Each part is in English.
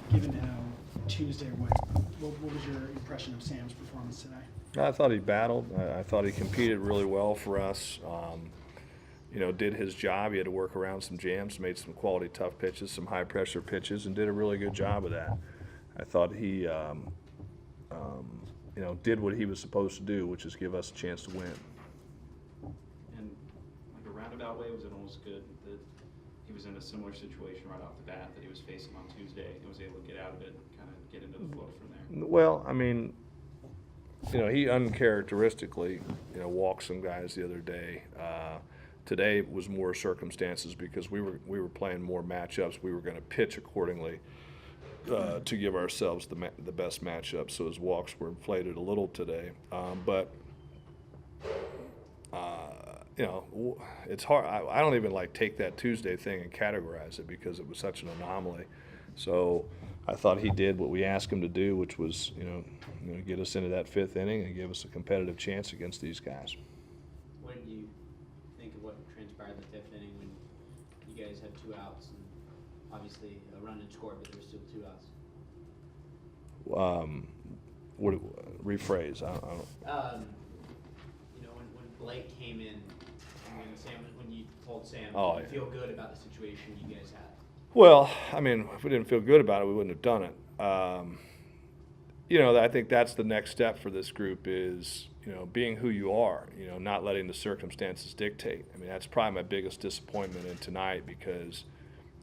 Given how Tuesday went, what was your impression of Sam's performance today? I thought he battled. I thought he competed really well for us. Did his job. He had to work around some jams, made some quality tough pitches, some high pressure pitches, and did a really good job of that. I thought he, did what he was supposed to do, which is give us a chance to win. And like a roundabout way, was it almost good that he was in a similar situation right off the bat that he was facing on Tuesday and was able to get out of it and kind of get into the flow from there? Well, I mean, he uncharacteristically, walked some guys the other day. Today was more circumstances because we were playing more matchups. We were going to pitch accordingly to give ourselves the best matchup. So his walks were inflated a little today, but it's hard. I don't even take that Tuesday thing and categorize it because it was such an anomaly. So I thought he did what we asked him to do, which was get us into that fifth inning and give us a competitive chance against these guys. What do you think of what transpired in the fifth inning when you guys had 2 outs and obviously a run and score, but there were still 2 outs? Rephrase. I don't. When Blake came in, when you told Sam, Oh, did you feel good about the situation you guys had? Well, I mean, if we didn't feel good about it, we wouldn't have done it. I think that's the next step for this group is, being who you are, not letting the circumstances dictate. I mean, that's probably my biggest disappointment in tonight because,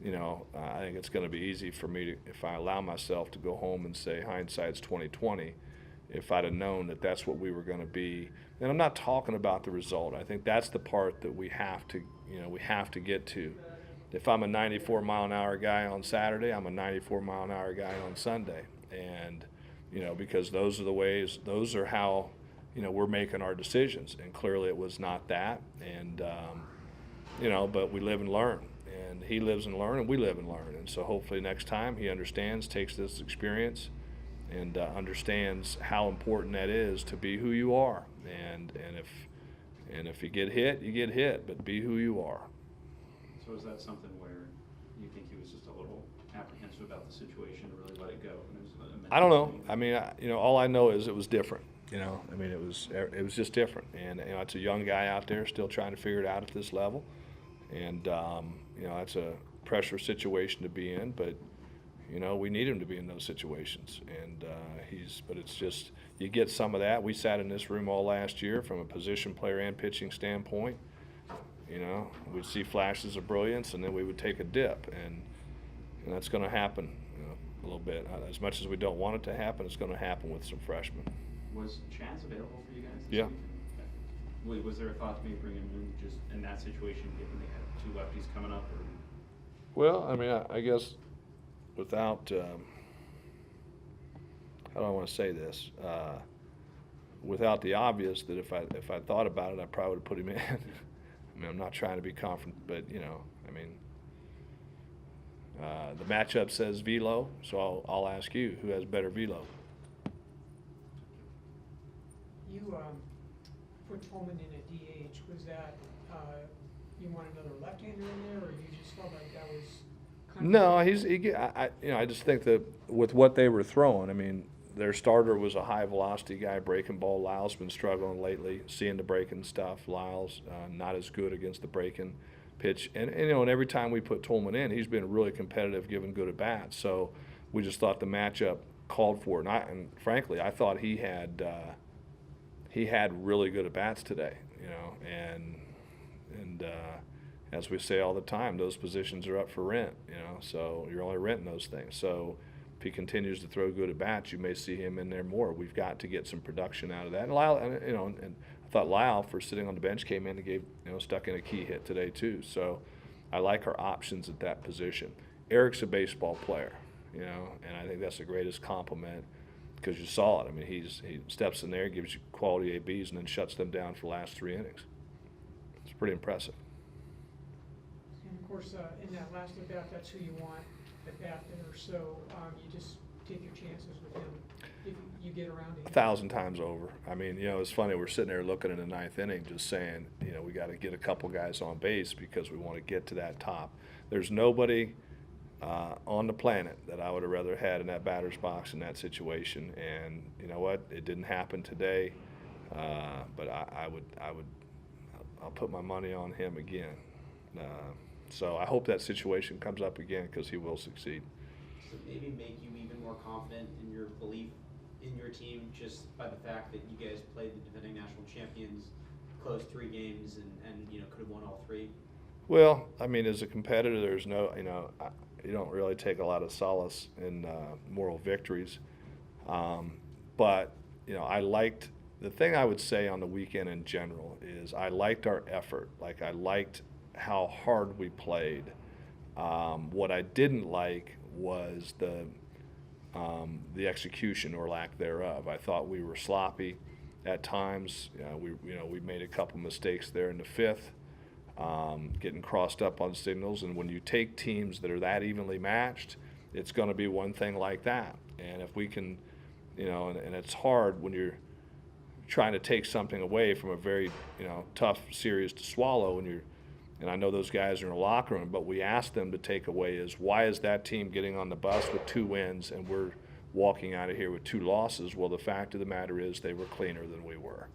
I think it's going to be easy for me to, if I allow myself to go home and say hindsight's 20/20, if I'd have known that that's what we were going to be. And I'm not talking about the result. I think that's the part that we have to get to. If I'm a 94-mile-an-hour guy on Saturday, I'm a 94-mile-an-hour guy on Sunday. And, because those are how, we're making our decisions. And clearly it was not that. And, but we live and learn. And he lives and learn, and we live and learn. And so hopefully next time he understands, takes this experience, and understands how important that is to be who you are. And if you get hit, you get hit, but be who you are. So is that something where you think he was just a little apprehensive about the situation to really let it go? And it was I don't know. I mean, all I know is it was different. I mean, it was just different. And it's a young guy out there still trying to figure it out at this level, and that's a pressure situation to be in. But we need him to be in those situations, and but it's just you get some of that. We sat in this room all last year from a position player and pitching standpoint. We'd see flashes of brilliance, and then we would take a dip, and that's going to happen a little bit. As much as we don't want it to happen, it's going to happen with some freshmen. Was Chance available for you guys this Yeah. week? Was there a thought to maybe bringing him in just in that situation, given they had 2 lefties coming up? Or? Well, I mean, I guess without how do I want to say this? Without the obvious that if I thought about it, I probably would have put him in. I mean, I'm not trying to be confident, but I mean, the matchup says velo, so I'll ask you, who has better velo? You put Tolman in at DH. Was that you want another left-hander in there, or you just felt like that was? No, I just think that with what they were throwing, I mean, their starter was a high-velocity guy, breaking ball. Lyle's been struggling lately, seeing the breaking stuff. Lyle's not as good against the breaking pitch. And every time we put Tolman in, he's been really competitive, giving good at-bats. So we just thought the matchup called for it. And frankly, I thought he had really good at-bats today, and as we say all the time, those positions are up for rent, so you're only renting those things. So if he continues to throw good at-bats, you may see him in there more. We've got to get some production out of that. And Lyle, and I thought Lyle, for sitting on the bench, came in and gave, stuck in a key hit today too. So I like our options at that position. Eric's a baseball player, and I think that's the greatest compliment because you saw it. I mean, he steps in there, gives you quality ABs, and then shuts them down for the last 3 innings. It's pretty impressive. And of course, in that last at bat, that's who you want at bat there. So you just take your chances with him if you get around to him. 1,000 times over. I mean, it's funny. We're sitting there looking in the 9th inning, just saying, we got to get a couple guys on base because we want to get to that top. There's nobody on the planet that I would have rather had in that batter's box in that situation. And you know what? It didn't happen today, but I'll put my money on him again. So I hope that situation comes up again because he will succeed. So maybe make you even more confident in your belief in your team just by the fact that you guys played the defending national champions, closed 3 games, and you know, could have won all 3? Well, I mean, as a competitor, there's no, you don't really take a lot of solace in moral victories. But, I liked, the thing I would say on the weekend in general is I liked our effort. Like, I liked how hard we played. What I didn't like was the execution or lack thereof. I thought we were sloppy at times. We made a couple mistakes there in the 5th. Getting crossed up on signals, and when you take teams that are that evenly matched, it's going to be one thing like that. And if we can, and it's hard when you're trying to take something away from a very, tough series to swallow, and I know those guys are in the locker room, but we ask them to take away is, why is that team getting on the bus with 2 wins and we're walking out of here with 2 losses? Well, the fact of the matter is they were cleaner than we were.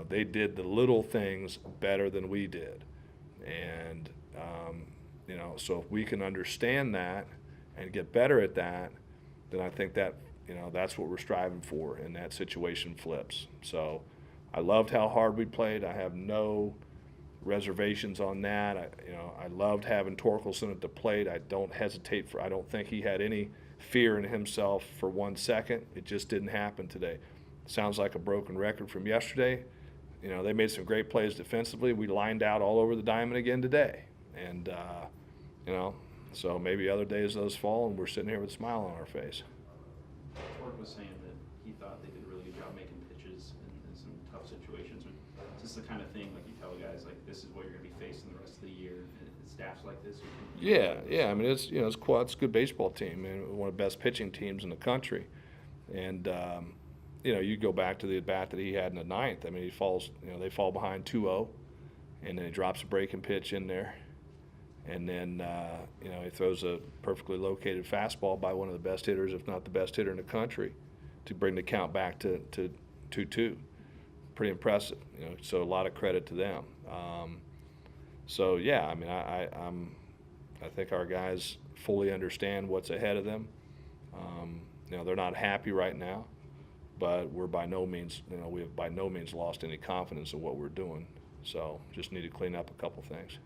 They did the little things better than we did. And, so if we can understand that and get better at that, then I think that, that's what we're striving for, and that situation flips. So I loved how hard we played. I have no reservations on that. I loved having Torkelson at the plate. I don't think he had any fear in himself for 1 second. It just didn't happen today. Sounds like a broken record from yesterday. They made some great plays defensively. We lined out all over the diamond again today. And, so maybe other days those fall and we're sitting here with a smile on our face. Tork was saying that he thought they did a really good job making pitches in some tough situations. Is this the kind of thing, like you tell guys, like, this is what you're going to be facing the rest of the year? And staffs like this? Yeah. I mean, it's a good baseball team, and one of the best pitching teams in the country. And, you go back to the at-bat that he had in the 9th. I mean, they fall behind 2-0, and then he drops a breaking pitch in there. And then, he throws a perfectly located fastball by one of the best hitters, if not the best hitter in the country, to bring the count back to 2-2. Pretty impressive, so a lot of credit to them. So, yeah, I mean, I think our guys fully understand what's ahead of them. They're not happy right now, but we're by no means, we have by no means lost any confidence in what we're doing. So just need to clean up a couple things.